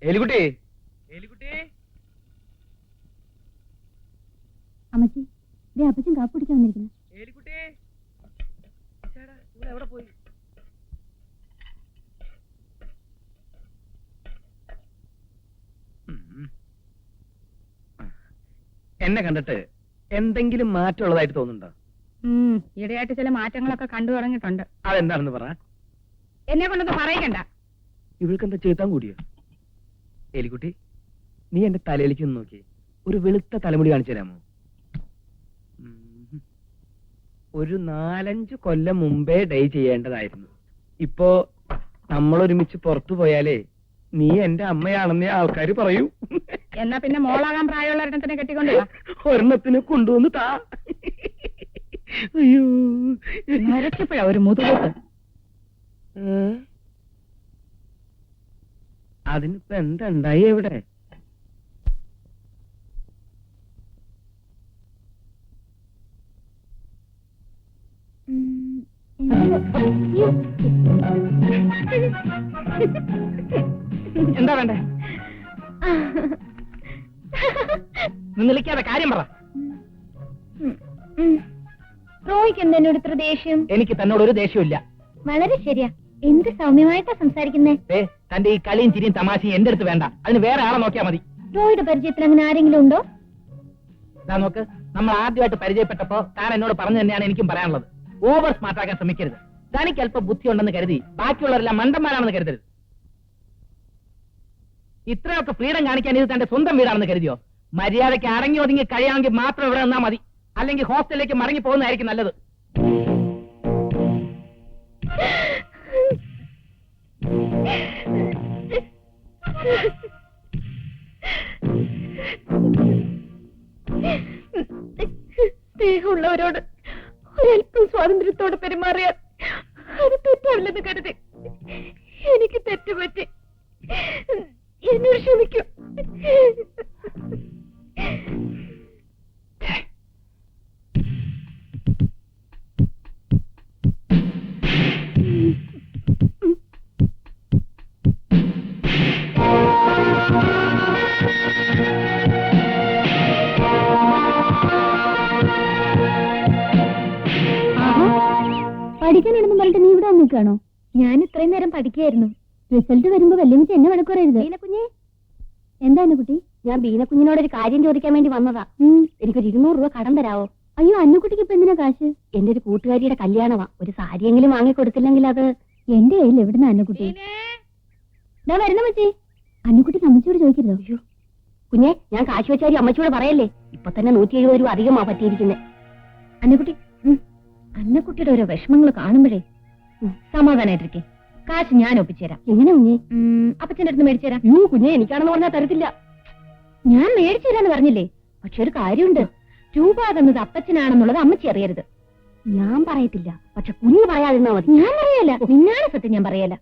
എലിക്കുട്ടി, അമ്മച്ചി, ദേ അപ്പച്ചൻ കാപ്പി കുടിക്കാൻ വന്നിരിക്കുന്നു. എവിടെ പോയി? എന്നെ കണ്ടിട്ട് എന്തെങ്കിലും മാറ്റമുള്ളതായിട്ട് തോന്നുന്നുണ്ടോ? ഈയിടെയായിട്ട് ചില മാറ്റങ്ങളൊക്കെ കണ്ടു തുടങ്ങിയിട്ടുണ്ട്. അതെന്താണെന്ന് പറ. എന്നെ കൊണ്ടൊന്നും പറയണ്ട. ഇവൾക്കെന്താ ചേത്താൻ കൂടിയോ? എലിക്കുട്ടി, നീ എന്റെ തലയിലേക്ക് ഒന്ന് നോക്കി. ഒരു വെളുത്ത തലമുടി കാണിച്ചു തരാമോ? ഒരു 4-5 കൊല്ലം മുമ്പേ ഡൈ ചെയ്യേണ്ടതായിരുന്നു. ഇപ്പോ നമ്മളൊരുമിച്ച് പുറത്തു പോയാലേ നീ എന്റെ അമ്മയാണെന്നേ ആൾക്കാര് പറയൂ. എന്നാ പിന്നെ മോളാകാൻ പ്രായമുള്ള ഒരെണ്ണത്തിനെ കെട്ടിക്കൊണ്ടു ഒരെണ്ണത്തിനെ കൊണ്ടുവന്ന് താ. അയ്യോ, നരച്ചപ്പോഴാ ഒരു മുതുകൂട്ട്. അതിനിപ്പോ എന്തായി എവിടെ? എന്താ വേണ്ടേ? നിന്നിളിക്കാതെ കാര്യം പറ. റോയ്ക്ക് എന്താ എന്നോട് ഇത്ര ദേഷ്യം? എനിക്ക് തന്നോട് ഒരു ദേഷ്യമില്ല. വളരെ ശരിയാ, എന്ത് സൗമ്യമായിട്ടാ സംസാരിക്കുന്നേ. തന്റെ ഈ കളിയും ചിരിയും തമാശയും എന്റെ അടുത്ത് വേണ്ട. അതിന് വേറെ ആളെ നോക്കിയാ മതി. റോയുടെ പരിചയത്തിൽ അങ്ങനെ ആരെങ്കിലും ഉണ്ടോ? നോക്ക്, നമ്മൾ ആദ്യമായിട്ട് പരിചയപ്പെട്ടപ്പോ താൻ എന്നോട് പറഞ്ഞു തന്നെയാണ് എനിക്കും പറയാനുള്ളത്. ഓവർ സ്മാർട്ട് ആക്കാൻ ശ്രമിക്കരുത്. തനിക്ക് അല്പം ബുദ്ധി ഉണ്ടെന്ന് കരുതി ബാക്കിയുള്ളവരെല്ലാം മണ്ടന്മാരാണെന്ന് കരുതരുത്. ഇത്രയൊക്കെ ഫ്രീഡം കാണിക്കാൻ ഇത് തന്റെ സ്വന്തം വീടാണെന്ന് കരുതിയോ? മര്യാദയ്ക്ക് അടങ്ങി ഒതുങ്ങി കഴിയാമെങ്കിൽ മാത്രം ഇവിടെ നിന്നാ മതി. അല്ലെങ്കിൽ ഹോസ്റ്റലിലേക്ക് മടങ്ങി പോകുന്നതായിരിക്കും നല്ലത്. സ്നേഹമുള്ളവരോട് ഒരല്പം സ്വാതന്ത്ര്യത്തോടെ പെരുമാറിയാൽ അത് തെറ്റാവില്ലെന്ന് കരുതി എനിക്ക് തെറ്റുപറ്റി. എന്നോട് ക്ഷമിക്കും. പഠിക്കാനാണെന്ന് പറഞ്ഞിട്ട് നീ ഇവിടെ വന്നിക്കാണോ? ഞാൻ ഇത്രയും നേരം പഠിക്കുകയായിരുന്നു. റിസൾട്ട് വരുമ്പോ വല്യമ്മച്ച് എന്നെ വഴക്കുറയരുത്. ബീനക്കുഞ്ഞേ, എന്താണ് കുട്ടി? ഞാൻ ബീനക്കുഞ്ഞിനോട് ഒരു കാര്യം ചോദിക്കാൻ വേണ്ടി വന്നതാ. എനിക്കൊരു 200 രൂപ കടം തരാവോ? അയ്യോ, അന്നുകുട്ടിക്ക് ഇപ്പൊ എന്തിനാ കാശ്? എന്റെ ഒരു കൂട്ടുകാരിയുടെ കല്യാണമാ. ഒരു സാരിയെങ്കിലും വാങ്ങി കൊടുത്തില്ലെങ്കിൽ അത് എന്റെ കയ്യിൽ എവിടുന്ന? അന്നുകുട്ടി വരുന്ന മച്ചി. അന്നുകുട്ടിക്ക് അമ്മച്ചിയോട് ചോദിക്കരുതോ? അയ്യോ കുഞ്ഞെ, ഞാൻ കാശ് വെച്ചാരി അമ്മച്ചിയോട് പറയല്ലേ. ഇപ്പൊ തന്നെ 170 രൂപ അധികമാ പറ്റിയിരിക്കുന്നത്. അന്നുകുട്ടി, അന്നക്കുട്ടിയുടെ ഓരോ വിഷമങ്ങൾ കാണുമ്പോഴേ സമാധാനായിട്ടിരിക്കെ. കാശ് ഞാൻ ഒപ്പിച്ചുതരാം. എങ്ങനെ കുഞ്ഞെ? അപ്പച്ചന്റെ അടുത്ത് മേടിച്ചു തരാം. കുഞ്ഞെ, എനിക്കാണെന്ന് പറഞ്ഞാൽ തരത്തില്ല. ഞാൻ മേടിച്ചു തരാന്ന് പറഞ്ഞില്ലേ. പക്ഷെ ഒരു കാര്യമുണ്ട്, രൂപ തന്നത് അപ്പച്ചനാണെന്നുള്ളത് അമ്മച്ചി അറിയരുത്. ഞാൻ പറയത്തില്ല, പക്ഷെ കുഞ്ഞ് പറയാതിരുന്നാ മതി. ഞാൻ പറയല, നിന്നാണ് സത്യം. ഞാൻ പറയല.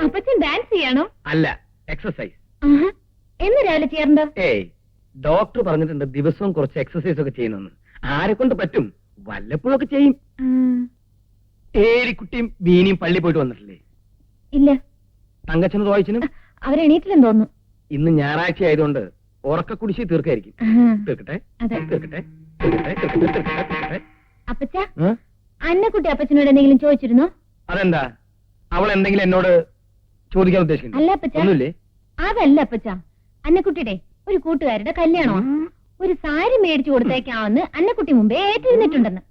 അപ്പച്ചൻ ഡാൻസ് ചെയ്യാണോ? അല്ല, എക്സസൈസ്. എന്ന് രാവിലെ ചെയ്യാറുണ്ടോ? ഡോക്ടർ പറഞ്ഞിട്ടുണ്ട് ദിവസവും കുറച്ച് എക്സസൈസ് ഒക്കെ ചെയ്യണമെന്ന്. ആരെ കൊണ്ട് പറ്റും? വല്ലപ്പോഴൊക്കെ ചെയ്യും. ഏരിക്കുട്ടിയും ബീനിയും പള്ളി പോയിട്ട് വന്നിട്ടില്ലേ? ഇല്ല. തങ്കച്ചനും റോയിച്ചനും അവരെണീറ്റില്ലെന്ന് തോന്നുന്നു. ഇന്ന് ഞായറാഴ്ച ആയതുകൊണ്ട് ഉറക്ക കുടിശ്ശി തീർക്കായിരിക്കും. തീർക്കട്ടെ. അപ്പച്ച, അന്നക്കുട്ടി അപ്പച്ചനോട് എന്തെങ്കിലും ചോദിച്ചിരുന്നോ? അതെന്താ, അവൾ എന്തെങ്കിലും എന്നോട് ചോദിക്കാൻ ഉദ്ദേശിക്കുന്നു? അല്ല അപ്പച്ച, അതല്ല അപ്പച്ച. അന്നക്കുട്ടിയുടെ ഒരു കൂട്ടുകാരുടെ കല്യാണമാണ്. ഒരു സാരി മേടിച്ചു കൊടുത്തേക്കാമെന്ന് അന്നക്കുട്ടി മുമ്പേ ഏറ്റിരുന്നിട്ടുണ്ടെന്ന്.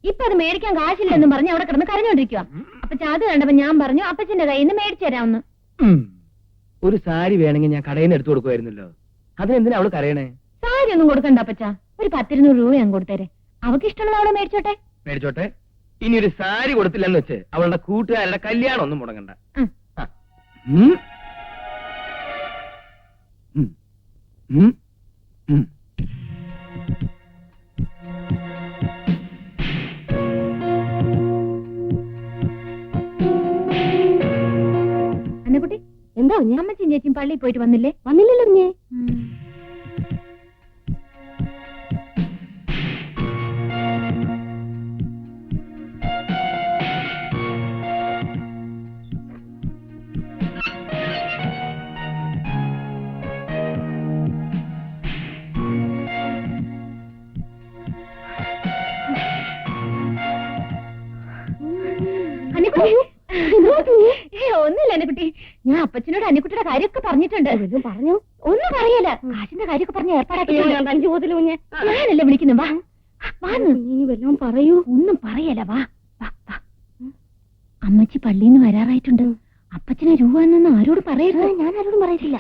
ഇപ്പൊ അത് മേടിക്കാൻ കാശില്ലെന്നും പറഞ്ഞ് അവിടെ കിടന്ന് കരഞ്ഞോണ്ടിരിക്കുക. അപ്പച്ച അത് കണ്ടപ്പോ ഞാൻ പറഞ്ഞു അപ്പച്ചന്റെ കയ്യിൽ നിന്ന് മേടിച്ചു തരാമെന്ന്. ഒരു സാരി വേണമെങ്കിൽ ഞാൻ കടയിൽ നിന്ന് എടുത്തു കൊടുക്കുമായിരുന്നല്ലോ. അതിനെന്തിനാ അവള് കരയണേ? സാരി ഒന്നും കൊടുക്കണ്ട അപ്പച്ച, ഒരു 10-200 രൂപ ഞാൻ കൊടുത്തേരെ. അവക്ക് ഇഷ്ടമുള്ള അവളെ മേടിച്ചോട്ടെ. മേടിച്ചോട്ടെ. ഇനി ഒരു സാരി കൊടുത്തില്ലെന്ന് വെച്ച് അവളുടെ കൂട്ടുകാരുടെ കല്യാണം ഒന്നും മുടങ്ങണ്ട. കുഞ്ഞെ? അമ്മച്ചും ചേച്ചിയും പള്ളിയിൽ പോയിട്ട് വന്നില്ലേ? വന്നില്ലല്ലോ കുഞ്ഞെ. ഒന്നുമില്ല അന്നക്കുട്ടി, ഞാൻ അപ്പച്ചനോട് അന്നക്കുട്ടിയുടെ കാര്യമൊക്കെ പറഞ്ഞിട്ടുണ്ട്. പറഞ്ഞു? ഒന്നും പറയല, കാശിന്റെ കാര്യമൊക്കെ പറഞ്ഞ് ഏർപ്പാടാക്കി. ഞാനല്ലേ വിളിക്കുന്നു. വാ വാന്ന് ഇനി വല്ലതും പറയൂ. ഒന്നും പറയല, വാ വാ വാ. അമ്മച്ചി പള്ളിയിൽ നിന്ന് വരാറായിട്ടുണ്ട്. അപ്പച്ചനെ രൂപ എന്നൊന്നും ആരോട് പറയരുത്. ഞാൻ ആരോടും പറയത്തില്ല.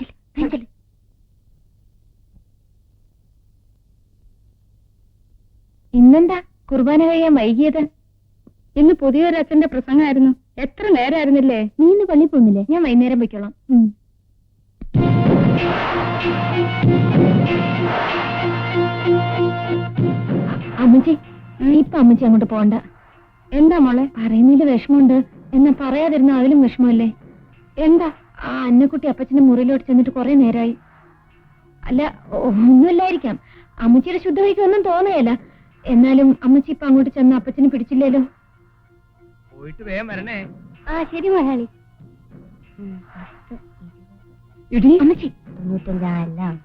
ഇന്നെന്താ കുർബാന കഴിയാൻ വൈകിയത്? ഇന്ന് പുതിയൊരു അച്ഛന്റെ പ്രസംഗമായിരുന്നു. എത്ര നേരമായിരുന്നില്ലേ? നീ ഇന്ന് പള്ളി പോകുന്നില്ലേ? ഞാൻ വൈകുന്നേരം വെക്കോളാം. അമ്മച്ചി, ഇപ്പൊ അമ്മച്ചി അങ്ങോട്ട് പോണ്ട. എന്താ മോളെ? പറയുന്നതിൽ വിഷമമുണ്ട്. എന്നാ പറയാതിരുന്ന അതിലും വിഷമമല്ലേ? എന്താ? ആ അന്നക്കുട്ടി അപ്പച്ചന്റെ മുറിയിലോട്ട് ചെന്നിട്ട് കുറെ നേരമായി. അല്ല, ഒന്നുമില്ലായിരിക്കാം. അമ്മച്ചിയുടെ ശുദ്ധവയ്ക്ക് ഒന്നും തോന്നുകയല്ല. എന്നാലും അമ്മച്ചി ഇപ്പൊ അങ്ങോട്ട് ചെന്ന് അപ്പച്ചനെ പിടിച്ചില്ലല്ലോ. പോയിട്ട് വേഗം വരണേ. ആ ശരി മുതലാളി. അമ്മച്ചി 95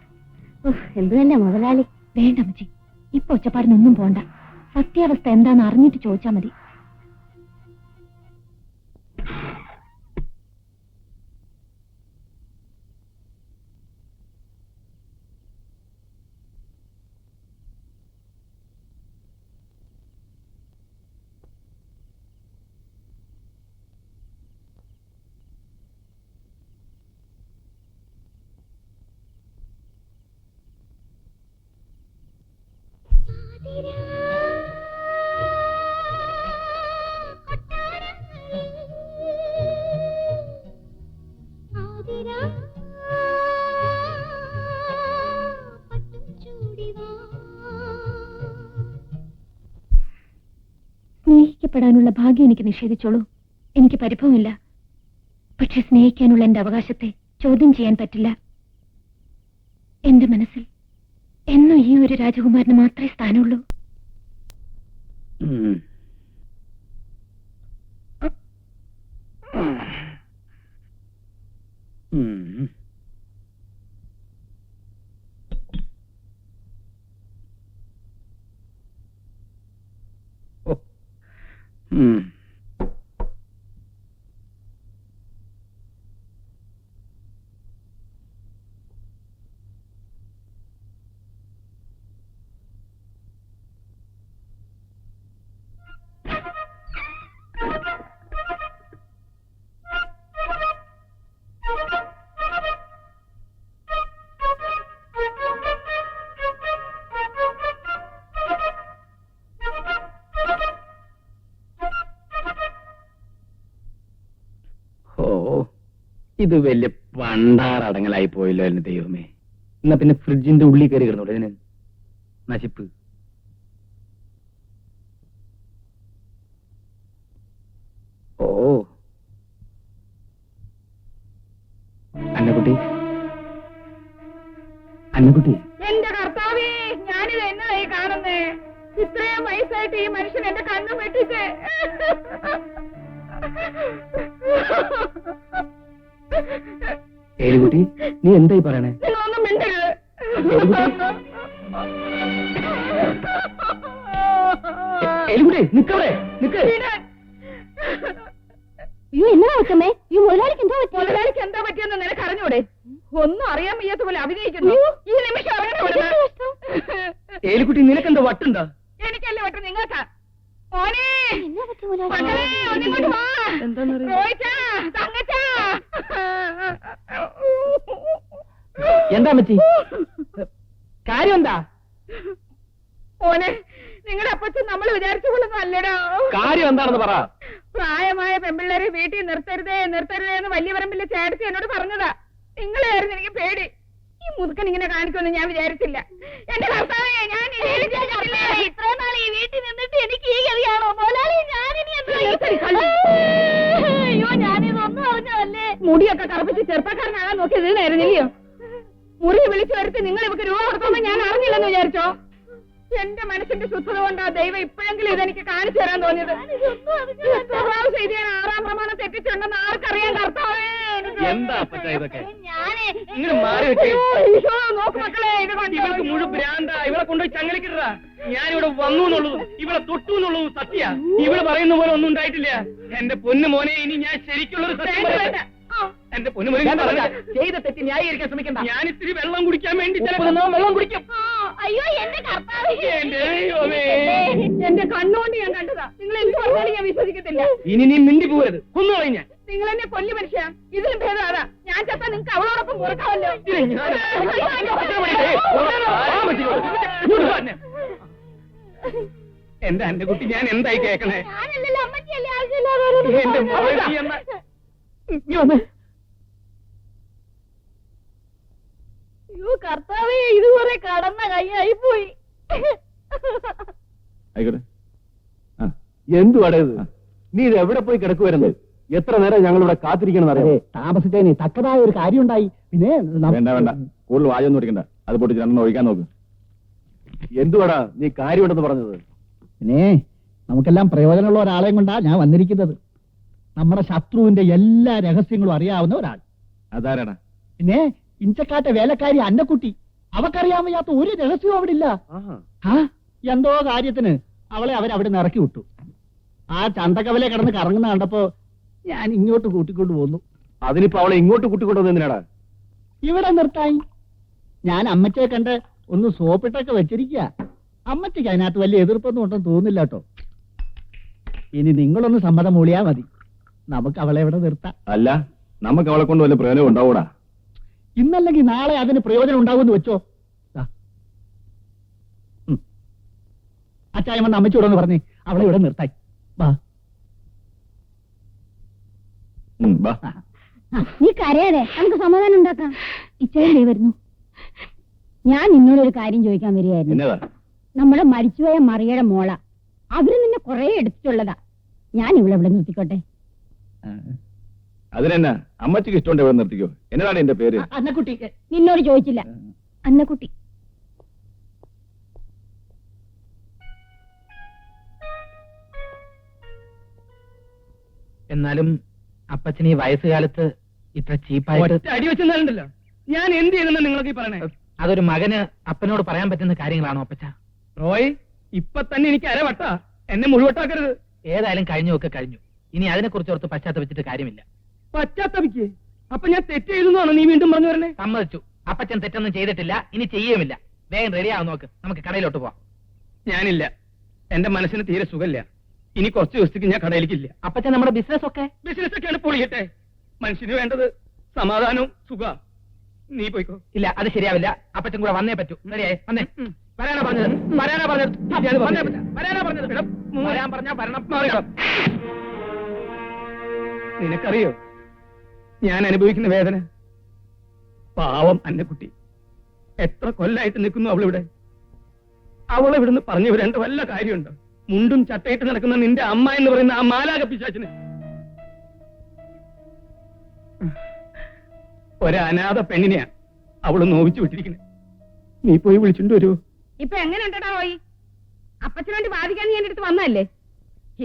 എന്ത് തന്നെ മുതലാളി. വേണ്ട അമ്മച്ചി, ഇപ്പൊ ഒച്ചപ്പാടിനൊന്നും പോണ്ട. സത്യാവസ്ഥ എന്താന്ന് അറിഞ്ഞിട്ട് ചോദിച്ചാ മതി. സ്നേഹിക്കപ്പെടാനുള്ള ഭാഗ്യം എനിക്ക് നിഷേധിച്ചോളൂ. എനിക്ക് പരിഭവമില്ല. പക്ഷെ സ്നേഹിക്കാനുള്ള എന്റെ അവകാശത്തെ ചോദ്യം ചെയ്യാൻ പറ്റില്ല. എന്റെ മനസ്സിൽ എന്നും ഈ ഒരു രാജകുമാരന് മാത്രമേ സ്ഥാനമുള്ളൂ. ഇത് വലിയ പണ്ടാറടങ്ങലായി പോയല്ലോ എന്റെ ദൈവമേ. എന്നാ പിന്നെ ഫ്രിഡ്ജിന്റെ ഉള്ളിൽ കയറി കിടന്നോളൂ. ഇതിന് നശിപ്പ്. ഓ അന്നക്കുട്ടി, അന്നക്കുട്ടി. എന്റെ കർത്താവേ, ഞാനിത് എന്നതായി കാണുന്നേ? ഇത്രയും വയസ്സായിട്ട് ഈ മനുഷ്യൻ എന്റെ കണ്ണു വെട്ടിച്ച്. ഏലിക്കുട്ടി, നീ എന്തായി പറയണേ? നിങ്ങളൊന്നും മിണ്ടരുത്. ഏലിക്കുട്ടി, നിക്കവിടെ നിക്ക്. അയ്യോ, എന്നാ വെക്കമ്മേ? ഈ മുതലാളിക്ക് എന്തോ പറ്റി? മുതലാളിക്ക് എന്താ പറ്റിയെന്ന് നിനക്ക് അറിഞ്ഞൂടെ? ഒന്നും അറിയാൻ വയ്യാത്ത പോലെ അഭിനയിക്കുന്നു. ഈ നിമിഷം ഇറങ്ങണ. ഏലിക്കുട്ടി, നിനക്കെന്താ വട്ടുണ്ടോ? എനിക്കല്ലേ വട്ടം, നിങ്ങൾക്കാ. മോനെ, എന്നാ പറ്റി മുതലാളി? മകളെ, ഒന്നിങ്ങോട്ട് വാ. റോയിച്ചാ, തങ്കച്ചാ. എന്താ മച്ചി? കാര്യം എന്താ? മോനെ, നിങ്ങളുടെ അപ്പച്ചൻ നമ്മൾ വിചാരിച്ച പോലൊന്നും അല്ലടാ. കാര്യം എന്താണെന്ന് പറ. പ്രായമായ പെമ്പിള്ളേരെ വീട്ടിൽ നിർത്തരുതേ നിർത്തരുതേ എന്ന് വലിയ പറമ്പിലെ ചേട്ടത്തി എന്നോട് പറഞ്ഞതാ. നിങ്ങളെയായിരുന്നു എനിക്ക് പേടി. ഈ മുതുക്കൻ ഇങ്ങനെ കാണിക്കുമെന്ന് ഞാൻ വിചാരിച്ചില്ല. എന്റെ കർത്താവേ, ഞാൻ ഇത്രയും നാൾ ഈ വീട്ടിൽ നിന്നിട്ട് എനിക്ക് ഈ ഗതിയാണോ? മോലാളി, ഞാനിനി അയ്യോ, ഞാനിതൊന്നും അറിഞ്ഞതല്ലേ. മുടിയൊക്കെ കറുപ്പിച്ച് ചെറുപ്പക്കാരനാകാൻ നോക്കി ഇതിനായിരുന്നില്ലയോ? മുറി വിളിച്ചു വരുത്തി നിങ്ങൾ ഇവക്ക് രൂപ കൊടുത്തോന്ന് ഞാൻ അറിഞ്ഞില്ലെന്ന് വിചാരിച്ചോ? എന്റെ മനസ്സിന്റെ ശുദ്ധത കൊണ്ടാ ദൈവം ഇപ്പോഴെങ്കിലും ഇതെനിക്ക് കാണിച്ചു തരാൻ തോന്നിയത്. ചെയ്ത് ഞാൻ 6-ാം പ്രമാണം തെറ്റിച്ചിട്ടുണ്ടെന്ന് ആർക്കറിയാൻ കർത്താവേ. എന്താ അപ്പച്ചാ ഇതൊക്കെ? ഞാനേ ഇങ്ങനെ മാറി വെച്ചേ. നോക്ക് മക്കളെ, ഇത് കൊണ്ട് ഇവൾക്ക് മുഴുവൻ ഭ്രാന്ത. ഇവളെ കൊണ്ടുപോയി ചങ്ങലിക്കിട്ടാ. ഞാനിവിടെ വന്നു എന്നുള്ളതും ഇവളെ തൊട്ടു എന്നുള്ളതും സത്യ. ഇവള് പറയുന്ന പോലെ ഒന്നും ഉണ്ടായിട്ടില്ല. എന്റെ പൊന്നു മോനെ, ഇനി ഞാൻ ശരിക്കുള്ളൊരു സത്യം പറയട്ടെ. എന്റെ പൊന്നു മോനെ, ചെയ്ത തെറ്റി ന്യായീകരിക്കാൻ ശ്രമിക്കണ്ട. ഞാൻ ഇത്തിരി വെള്ളം കുടിക്കാൻ വേണ്ടി വെള്ളം കുടിക്കും. അയ്യോ എന്റെ കർത്താവേ, എന്റെ ദൈവമേ. എന്റെ കണ്ണുകൊണ്ട് ഞാൻ കണ്ടതാ. നിങ്ങൾ എന്ത് പറഞ്ഞാലും ഞാൻ വിശ്വസിക്കത്തില്ല. ഇനി നീ മിണ്ടി പോകരുത്. കൊന്നുകളയും ഞാൻ. നിങ്ങൾ എന്നെ കൊല്ലു മനുഷ്യ. ഇതിലും ഭേദം അതാ. ഞാൻ ചത്ത നിങ്ങൾക്ക് അവളോടൊപ്പം കൊടുക്കാമല്ലോ. എന്റെ എന്റെ കുട്ടി, ഞാൻ എന്തായി കേക്കണേ? ഞാനല്ലല്ലോ അമ്മച്ചിയല്ലേ ആവശ്യമില്ലാതെ. എന്റെ മോളെ നീ എന്നാ അയ്യോ കർത്താവേ, ഇതുവരെ കടന്ന കൈയായി പോയി. ആയിക്കോട്ടെ. എന്തുവാടേ ഇത്? നീ ഇത് എവിടെ പോയി കിടക്കുവരുന്നത്? എത്ര നേരം ഞങ്ങൾ ഇവിടെ കാത്തിരിക്കണം അറിയാം. താമസിച്ചതിന് തക്കതായ ഒരു കാര്യം ഉണ്ടായി. പിന്നെ വേണ്ട വേണ്ട, കൂടുതൽ വായൊന്നും ഓടിക്കണ്ട. അത് പൊട്ടിച്ച് രണ്ടെണ്ണം ഒഴിക്കാൻ നോക്ക്. എന്തുവാടാ നീ കാര്യമുണ്ടെന്ന് പറഞ്ഞത്? പിന്നെ നമുക്കെല്ലാം പ്രയോജനമുള്ള ഒരാളെയും കൊണ്ടാ ഞാൻ വന്നിരിക്കുന്നത്. നമ്മുടെ ശത്രുവിന്റെ എല്ലാ രഹസ്യങ്ങളും അറിയാവുന്ന ഒരാൾ. അതാരാടാ? പിന്നെ ഇഞ്ചക്കാട്ടെ വേലക്കാരി അന്നക്കുട്ടി. അവക്കറിയാൻ വയ്യാത്ത ഒരു രഹസ്യവും അവിടെ ഇല്ല. എന്തോ കാര്യത്തിന് അവളെ അവരവിടെ നിന്ന് ഇറക്കി വിട്ടു. ആ ചന്തക്കവലെ കിടന്ന് കറങ്ങുന്ന കണ്ടപ്പോ ഞാൻ ഇങ്ങോട്ട് കൂട്ടിക്കൊണ്ടു പോന്നു. അതിനിപ്പോ അവളെ ഇങ്ങോട്ട് കൂട്ടിക്കൊണ്ടു എന്തിനാടാ? ഇവിടെ നിർത്തായി. ഞാൻ അമ്മച്ചയെ കണ്ട് ഒന്ന് സോപ്പിട്ടൊക്കെ വെച്ചിരിക്കുക. അമ്മച്ചയ്ക്ക് അതിനകത്ത് വലിയ എതിർപ്പൊന്നും ഉണ്ടെന്ന് തോന്നുന്നില്ല കേട്ടോ. ഇനി നിങ്ങളൊന്ന് സമ്മതം മൂളിയാ മതി. നമുക്ക് അവളെ ഇവിടെ നിർത്താം. അല്ല, നമുക്ക് അവളെ കൊണ്ട് വല്ല പ്രയോജനം ഉണ്ടാവൂടാ. ഇന്നല്ലെങ്കിൽ നാളെ അതിന് പ്രയോജനം ഉണ്ടാവുമെന്ന് വെച്ചോ. അച്ചായം വന്ന് അമ്മച്ചോടൊന്ന് പറഞ്ഞേ അവളെ ഇവിടെ നിർത്തായി. വാ. വാ. നീ കരയാതെ നമുക്ക് സമാധാനം ഉണ്ടാക്കാം. ഇച്ചയല്ലേ വരുന്നു. ഞാൻ നിന്നോടൊരു കാര്യം ചോദിക്കാൻ വരികയായിരുന്നു. എന്നതാ? നമ്മുടെ മരിച്ചുപോയ മറിയുടെ മോള. അവര് നിന്നെ കുറെ എടുത്തിട്ടുള്ളതാ. ഞാൻ ഇവിടെ നിർത്തിക്കോട്ടെ? അതിനെന്നാ, അമ്മച്ചിക്ക് ഇഷ്ടമുണ്ട് ഇവിടെ നിർത്തിക്കോ. എന്നതാണ് എന്റെ പേര്? അന്നക്കുട്ടി. നിന്നോട് ചോദിച്ചില്ല. അന്നക്കുട്ടി. എന്നാലും അപ്പച്ചന് ഈ വയസ്സുകാലത്ത് ഇത്ര ചീപ്പായിട്ട് അടി വെച്ചെന്നാലുണ്ടല്ലോ. ഞാൻ എന്ത് ചെയ്തെന്ന് നിങ്ങൾക്ക് പറയണേ? അതൊരു മകന് അപ്പനോട് പറയാൻ പറ്റുന്ന കാര്യങ്ങളാണോ അപ്പച്ച? റോയ്, ഇപ്പൊ തന്നെ എനിക്ക് അരവട്ട. എന്നെ മുഴുവട്ടാക്കരുത്. ഏതായാലും കഴിഞ്ഞൊക്കെ കഴിഞ്ഞു. ഇനി അതിനെ കുറിച്ച് ഓർത്ത് പശ്ചാത്തപിച്ചിട്ട് കാര്യമില്ല. പശ്ചാത്തപിക്ക്? അപ്പൊ ഞാൻ തെറ്റ് ചെയ്തെന്നാണോ നീ വീണ്ടും പറഞ്ഞു വരണേ? സമ്മതിച്ചു. അപ്പച്ചൻ തെറ്റൊന്നും ചെയ്തിട്ടില്ല, ഇനി ചെയ്യുമില്ല. വേഗം റെഡിയാവും നോക്ക്. നമുക്ക് കടയിലോട്ട് പോവാം. ഞാനില്ല. എന്റെ മനസ്സിന് തീരെ സുഖമില്ല. ഇനി കുറച്ച് ദിവസത്തേക്ക് ഞാൻ കടയിലേക്കില്ല. അപ്പച്ചൻ നമ്മുടെ ബിസിനസ് ഒക്കെയാണ് പൊളിയട്ടെ. മനുഷ്യന് വേണ്ടത് സമാധാനവും സുഖ. നീ പോയിക്കോ. ഇല്ല, അത് ശരിയാവില്ല. അപ്പച്ചൻ കൂടെ വന്നേ പറ്റൂ. റെഡിയായി? വന്നേ. വരാനാ പറഞ്ഞത്. വരാനാ പറഞ്ഞത്. വരാൻ പറഞ്ഞാ വരണം. നിനക്കറിയോ ഞാൻ അനുഭവിക്കുന്ന വേദന? പാവം അന്നക്കുട്ടി. എത്ര കൊല്ലായിട്ട് നിൽക്കുന്നു അവളിവിടെ. അവളിവിടുന്ന് പറഞ്ഞു വരേണ്ട വല്ല കാര്യമുണ്ടോ? മുണ്ടും ചട്ടയിട്ട് നടക്കുന്ന നിന്റെ അമ്മ എന്ന് പറയുന്ന ആ മാലാക പിശാചിന് ഒരനാഥ പെണ്ണിനെയാ അവള് നോവിച്ചു വിട്ടിരിക്കുന്നത്. നീ പോയി വിളിച്ചിട്ട് വരുമോ? ഇപ്പൊ എങ്ങനെ ഉണ്ടടാ പോയി? അപ്പച്ചന് വേണ്ടി വാദിക്കാൻ നീ എന്റെ അടുത്ത് വന്നല്ലേ?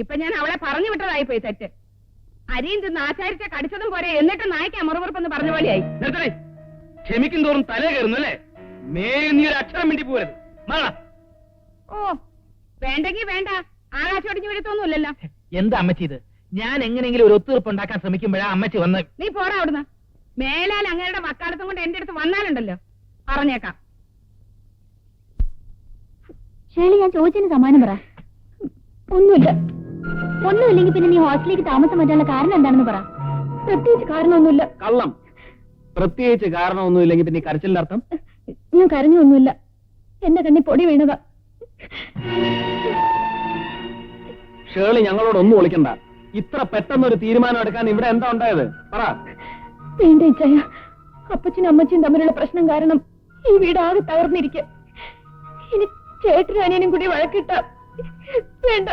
ഇപ്പൊ ഞാൻ അവളെ പറഞ്ഞു വിട്ടതായി പോയി തെറ്റ്. അരിയും തിന്ന് ആചാരിച്ച കടിച്ചതും പോരെ, എന്നിട്ട് നായ്ക്ക് മറുപുറപ്പെന്ന് പറഞ്ഞ പോലെയായി. ക്ഷമിക്കും തോറും തല കയറുന്നു അല്ലേ? മേൽ നീ ഒരു അക്ഷരം വേണ്ടി പോകരുത്. ഓ, വേണ്ടെങ്കി വേണ്ട. ആകാശോടിഞ്ഞു വീഴത്തൊന്നുമില്ലല്ലോ. എന്താ അമ്മച്ചി ഇത്? ഞാൻ എങ്ങനെയെങ്കിലും ഒരു ഒത്തുതീർപ്പ് ഉണ്ടാക്കാൻ ശ്രമിക്കുമ്പോഴാ അമ്മച്ചി വന്ന്. നീ പോടാ അവിടുന്ന്. മേലാൽ അങ്ങയുടെ വക്കാലത്തും കൊണ്ട് എന്റെ അടുത്ത് വന്നാലുണ്ടല്ലോ, പറഞ്ഞേക്കാം. ശൈലി, ഞാൻ ചോദിച്ചതിന് സമാനം പറ. ഒന്നുമില്ലെങ്കിൽ പിന്നെ നീ ഹോസ്റ്റലിലേക്ക് താമസം മാറ്റാനുള്ള കാരണം എന്താണെന്ന് പറ. പ്രത്യേകിച്ച് കാരണമൊന്നുമില്ല. കള്ളം. പ്രത്യേകിച്ച് കാരണമൊന്നുമില്ലെങ്കിൽ പിന്നെ കരച്ചിലിന്റെ അർത്ഥം? ഞാൻ കരഞ്ഞൊന്നുമില്ല. എന്റെ കണ്ണി പൊടി വീണതാ. ഷേളി, ഞങ്ങളോടൊന്നും ഒളിക്കണ്ട. ഇത്ര പെട്ടെന്നൊരു തീരുമാനം എടുക്കാൻ ഇവിടെ എന്താ ഉണ്ടായത്? പറ. വേണ്ട ഇച്ചായ, അപ്പച്ചനും അമ്മച്ചിയും തമ്മിലുള്ള പ്രശ്നം കാരണം ഈ വീട് ആകെ തകർന്നിരിക്കുക. ഇനി ചേട്ടനും അനിയനും കൂടി വഴക്കിട്ട വേണ്ട.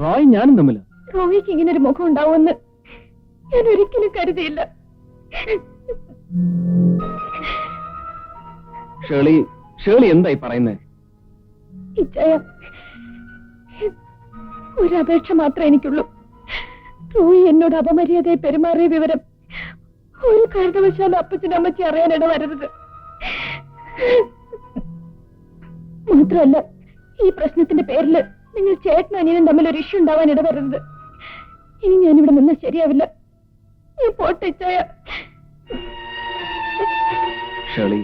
റോയ് ഞാനും തമ്മില. റോയിക്ക് ഇങ്ങനെ ഒരു മുഖം ഉണ്ടാവുമെന്ന് ഞാൻ ഒരിക്കലും കരുതിയില്ല. ഷേളി എന്തായി പറയുന്നേ? ഇച്ചയ ഒരപേക്ഷ മാത്രമേ എനിക്കുള്ളൂ. റോയി എന്നോട് അപമര്യാദയെ പെരുമാറിയ വിവരം ഒരു കാരണവശാലും അപ്പച്ചനും അമ്മച്ചി അറിയാനിട വരരുത്. മാത്രമല്ല, ഈ പ്രശ്നത്തിന്റെ പേരിൽ നിങ്ങൾ ചേട്ടനും അനിയനും തമ്മിൽ ഒരു ഇഷ്യൂ ഉണ്ടാവാൻ ഇടവരരുത്. ഇനി ഞാനിവിടെ നിന്നാൽ ശരിയാവില്ല. ഞാൻ പോട്ടെ ഇച്ചയ. ഷേളി,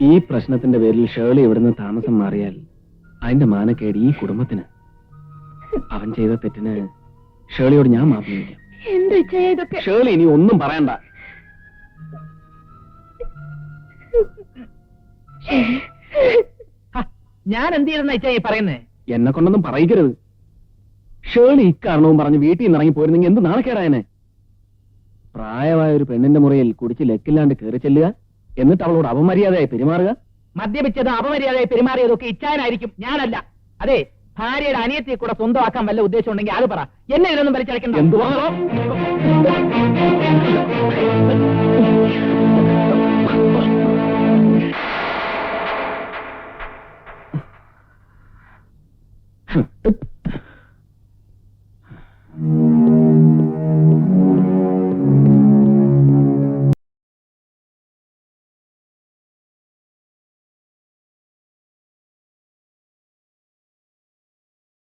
ഈ പ്രശ്നത്തിന്റെ പേരിൽ ഷേളി ഇവിടുന്ന് താമസം മാറിയാൽ അതിന്റെ മാനക്കേട് ഈ കുടുംബത്തിന്. അവൻ ചെയ്ത തെറ്റിന് ഷേളിയോട് ഞാൻ മാപ്പ് ചോദിക്കാം. എന്താ ഇച്ചയ ഇതൊക്കെ? ഷേളി ഇനി ഒന്നും പറയണ്ട. ഞാൻ എന്ത് ചെയ്തെന്ന അച്ഛാ ഈ പറയുന്നേ? എന്നെ കൊണ്ടൊന്നും പറയിക്കരുത്. ഷേളി ഇക്കാരണവും പറഞ്ഞ് വീട്ടിൽ നിന്ന് ഇറങ്ങി പോയിരുന്നെങ്കിൽ എന്ത് നാണക്കേടായനെ. പ്രായമായ ഒരു പെണ്ണിന്റെ മുറിയിൽ കുടിച്ച് ലക്കില്ലാണ്ട് കയറി ചെല്ലുക, എന്നിട്ട് അവളോട് അപമര്യാദയായി പെരുമാറുക. മദ്യപിച്ചതും അപമര്യാദയെ പെരുമാറിയതൊക്കെ ഇച്ചാനായിരിക്കും, ഞാനല്ല. അതെ, ഭാര്യയുടെ അനിയത്തിയെ കൂടെ സ്വന്തമാക്കാൻ വല്ല ഉദ്ദേശം ഉണ്ടെങ്കിൽ അത് പറ. എന്നെ ഇതിനൊന്നും വലിച്ചടക്കണ്ട. എന്തുവാ?